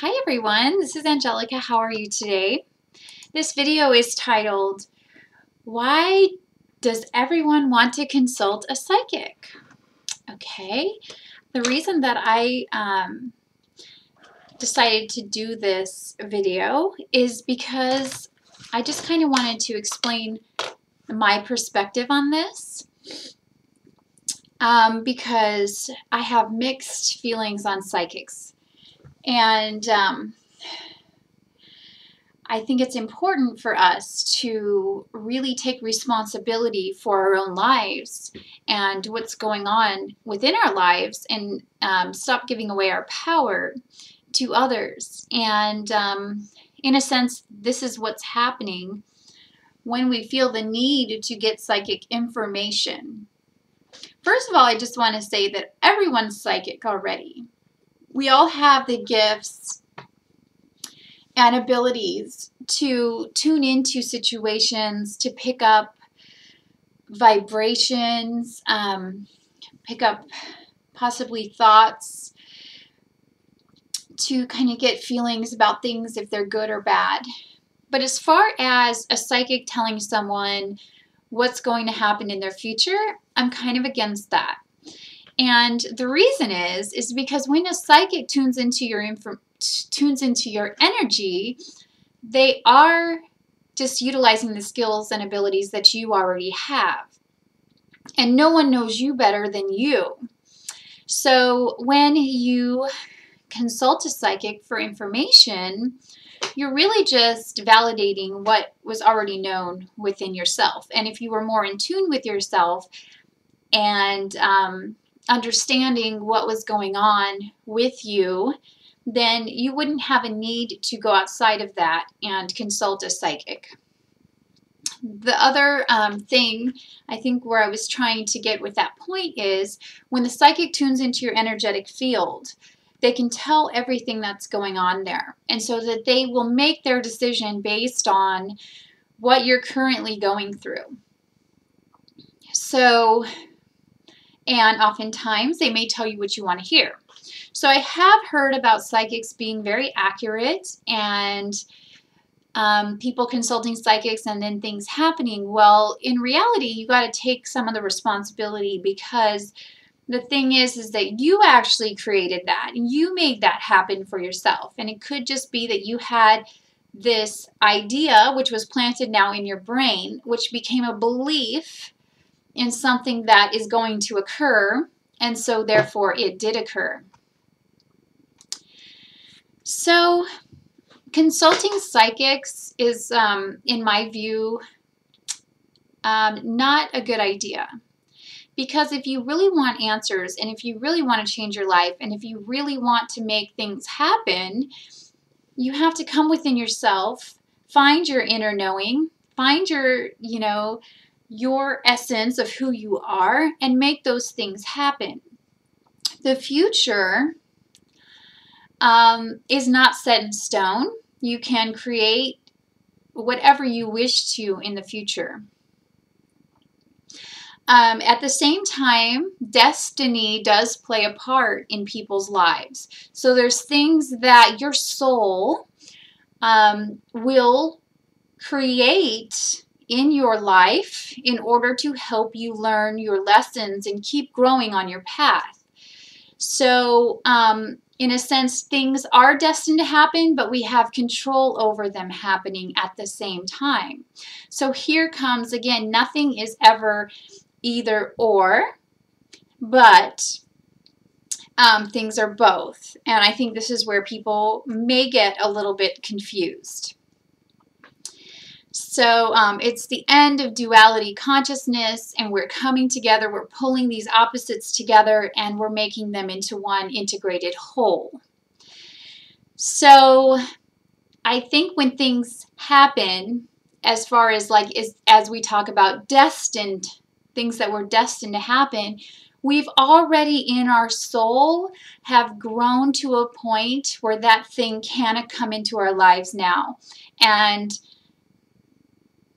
Hi everyone, this is Angelica. How are you today? This video is titled, Why Does Everyone Want to Consult a Psychic? Okay, the reason that I decided to do this video is because I just kind of wanted to explain my perspective on this. Because I have mixed feelings on psychics. And I think it's important for us to really take responsibility for our own lives and what's going on within our lives, and stop giving away our power to others. And in a sense, this is what's happening when we feel the need to get psychic information. First of all, I just want to say that everyone's psychic already. We all have the gifts and abilities to tune into situations, to pick up vibrations, pick up possibly thoughts, to kind of get feelings about things if they're good or bad. But as far as a psychic telling someone what's going to happen in their future, I'm kind of against that. And the reason is because when a psychic tunes into your energy, they are just utilizing the skills and abilities that you already have. And no one knows you better than you. So when you consult a psychic for information, you're really just validating what was already known within yourself. And if you were more in tune with yourself and understanding what was going on with you, then you wouldn't have a need to go outside of that and consult a psychic. The other thing I think where I was trying to get with that point is when the psychic tunes into your energetic field, they can tell everything that's going on there. And so that they will make their decision based on what you're currently going through. So, and oftentimes they may tell you what you want to hear. So I have heard about psychics being very accurate and people consulting psychics and then things happening. Well, in reality, you got to take some of the responsibility, because the thing is that you actually created that. You made that happen for yourself. And it could just be that you had this idea, which was planted now in your brain, which became a belief in something that is going to occur. And so therefore it did occur. So consulting psychics is, in my view, not a good idea. Because if you really want answers, and if you really want to change your life, and if you really want to make things happen, you have to come within yourself, find your inner knowing, find your, your essence of who you are, and make those things happen. The future is not set in stone. You can create whatever you wish to in the future. At the same time, destiny does play a part in people's lives. So there's things that your soul will create in your life in order to help you learn your lessons and keep growing on your path. So in a sense, things are destined to happen, but we have control over them happening at the same time. So here comes, again, nothing is ever either or, but things are both. And I think this is where people may get a little bit confused. So it's the end of duality consciousness, and we're coming together, we're pulling these opposites together, and we're making them into one integrated whole. So I think when things happen, as far as as we talk about destined, things that were destined to happen, we've already in our soul have grown to a point where that thing can come into our lives now and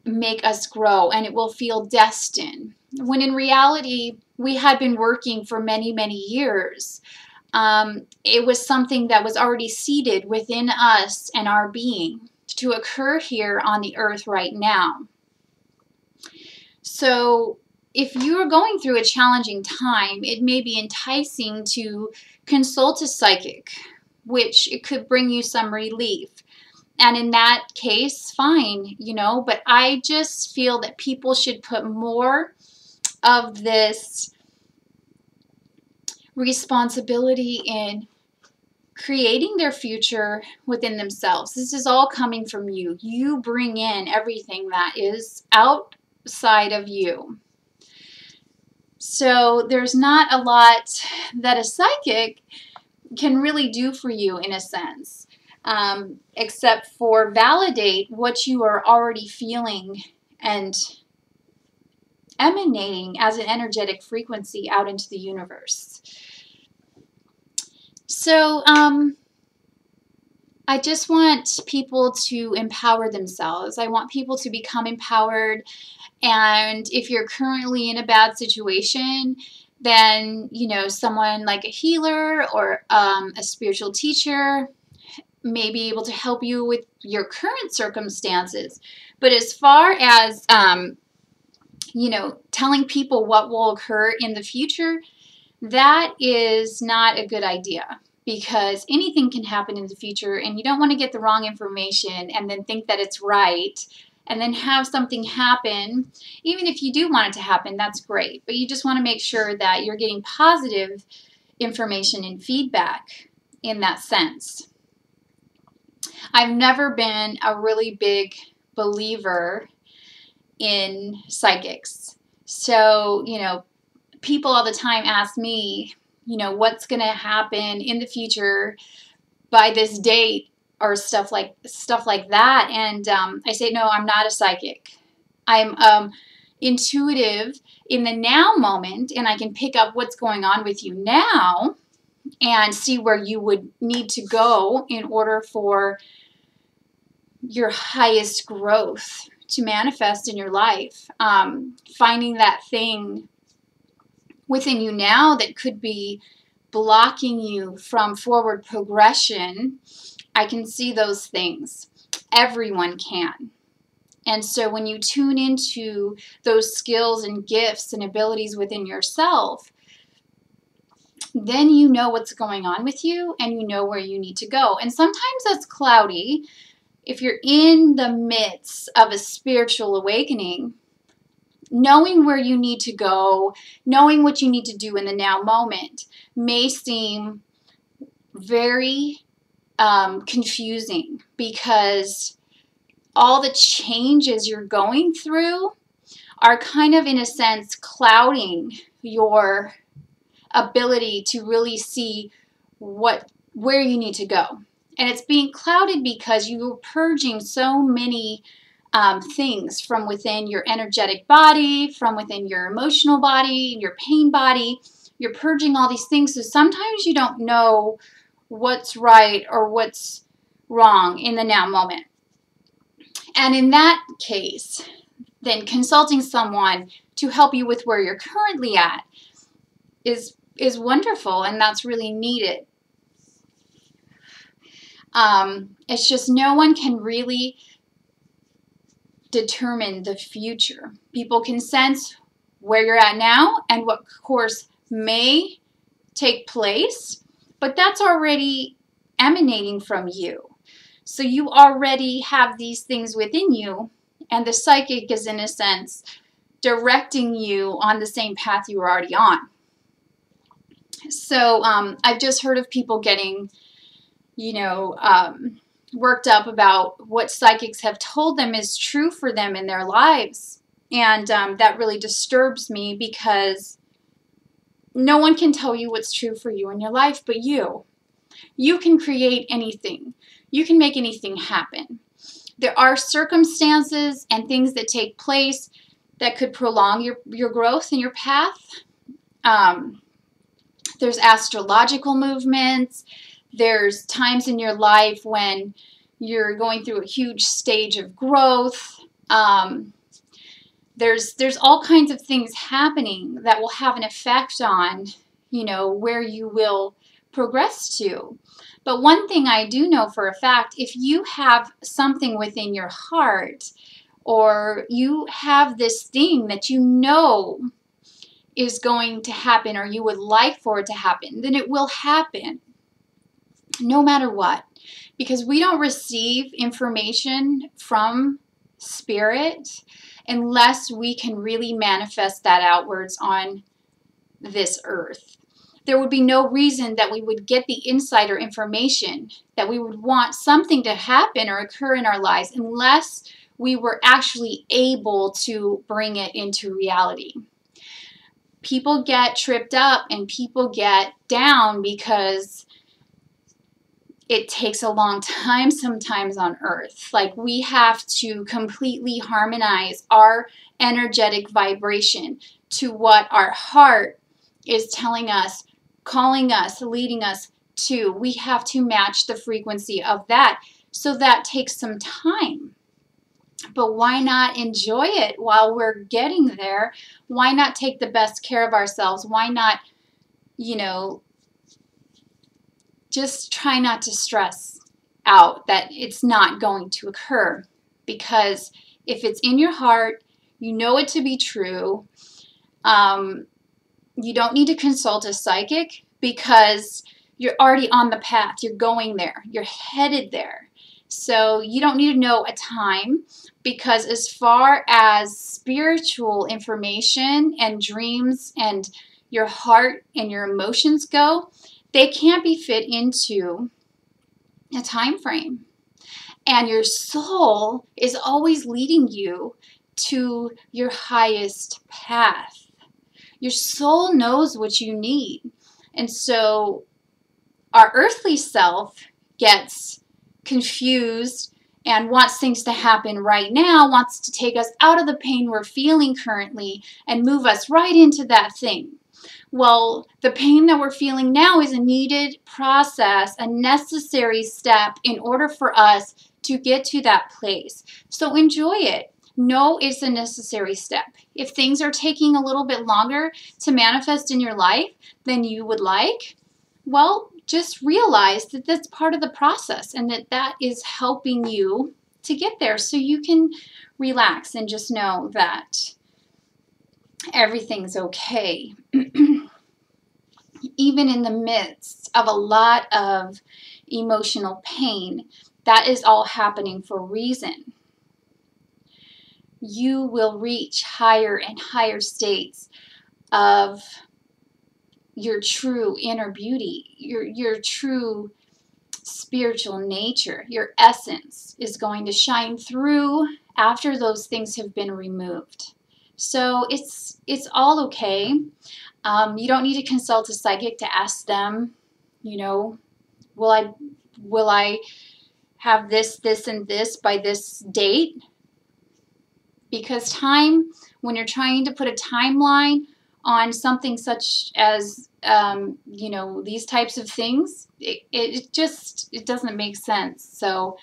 make us grow, and it will feel destined. When in reality, we had been working for many, many years It was something that was already seated within us and our being to occur here on the earth right now. So if you are going through a challenging time, it may be enticing to consult a psychic, which it could bring you some relief. And in that case, fine, but I just feel that people should put more of this responsibility in creating their future within themselves. This is all coming from you. You bring in everything that is outside of you. So there's not a lot that a psychic can really do for you in a sense, except for validate what you are already feeling and emanating as an energetic frequency out into the universe. So I just want people to empower themselves. I want people to become empowered. And if you're currently in a bad situation, then, someone like a healer or a spiritual teacher may be able to help you with your current circumstances. But as far as, telling people what will occur in the future, that is not a good idea, because anything can happen in the future and you don't want to get the wrong information and then think that it's right and then have something happen. Even if you do want it to happen, that's great, but you just want to make sure that you're getting positive information and feedback in that sense. I've never been a really big believer in psychics. So, people all the time ask me, what's going to happen in the future by this date or stuff like that. And I say, no, I'm not a psychic. I'm intuitive in the now moment, and I can pick up what's going on with you now and see where you would need to go in order for your highest growth to manifest in your life. Finding that thing within you now that could be blocking you from forward progression, I can see those things. Everyone can. And so when you tune into those skills and gifts and abilities within yourself, then you know what's going on with you and you know where you need to go. And sometimes that's cloudy. If you're in the midst of a spiritual awakening, knowing where you need to go, knowing what you need to do in the now moment may seem very confusing, because all the changes you're going through are kind of, in a sense, clouding your ability to really see where you need to go. And it's being clouded because you're purging so many things from within your energetic body, from within your emotional body, your pain body. You're purging all these things, so sometimes you don't know what's right or what's wrong in the now moment. And in that case, then consulting someone to help you with where you're currently at is wonderful, and that's really needed. It's just no one can really determine the future. People can sense where you're at now and what course may take place, but that's already emanating from you. So you already have these things within you, and the psychic is, in a sense, directing you on the same path you were already on. So I've just heard of people getting, worked up about what psychics have told them is true for them in their lives. And that really disturbs me, because no one can tell you what's true for you in your life but you. You can create anything. You can make anything happen. There are circumstances and things that take place that could prolong your growth and your path. There's astrological movements. There's times in your life when you're going through a huge stage of growth. There's all kinds of things happening that will have an effect on, where you will progress to. But one thing I do know for a fact, if you have something within your heart, or you have this thing that you know is going to happen, or you would like for it to happen, then it will happen no matter what. Because we don't receive information from spirit unless we can really manifest that outwards on this earth. There would be no reason that we would get the insider information, that we would want something to happen or occur in our lives unless we were actually able to bring it into reality. People get tripped up and people get down because it takes a long time sometimes on earth. Like, we have to completely harmonize our energetic vibration to what our heart is telling us, calling us, leading us to. We have to match the frequency of that. So that takes some time. But why not enjoy it while we're getting there? Why not take the best care of ourselves? Why not, just try not to stress out that it's not going to occur? Because if it's in your heart, you know it to be true. You don't need to consult a psychic because you're already on the path. You're going there. You're headed there. So you don't need to know a time, because as far as spiritual information and dreams and your heart and your emotions go, they can't be fit into a time frame. And your soul is always leading you to your highest path. Your soul knows what you need. And so our earthly self gets confused and wants things to happen right now, wants to take us out of the pain we're feeling currently and move us right into that thing. Well, the pain that we're feeling now is a needed process, a necessary step in order for us to get to that place. So enjoy it. Know it's a necessary step. If things are taking a little bit longer to manifest in your life than you would like, well, just realize that that's part of the process and that is helping you to get there, so you can relax and just know that everything's okay. Even in the midst of a lot of emotional pain, that is all happening for a reason. You will reach higher and higher states of your true inner beauty, your true spiritual nature. Your essence is going to shine through after those things have been removed. So it's all okay. You don't need to consult a psychic to ask them, will I have this, and this by this date? Because time, when you're trying to put a timeline on something such as, these types of things, it doesn't make sense. So,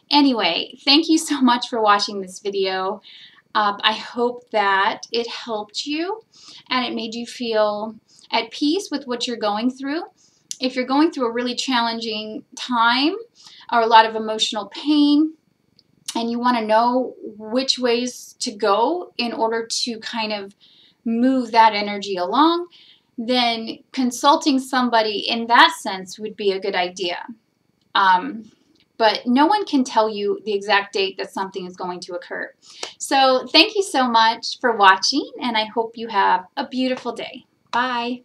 anyway, thank you so much for watching this video. I hope that it helped you and it made you feel at peace with what you're going through. If you're going through a really challenging time or a lot of emotional pain, and you want to know which ways to go in order to kind of move that energy along, then consulting somebody in that sense would be a good idea. But no one can tell you the exact date that something is going to occur. So thank you so much for watching, and I hope you have a beautiful day. Bye.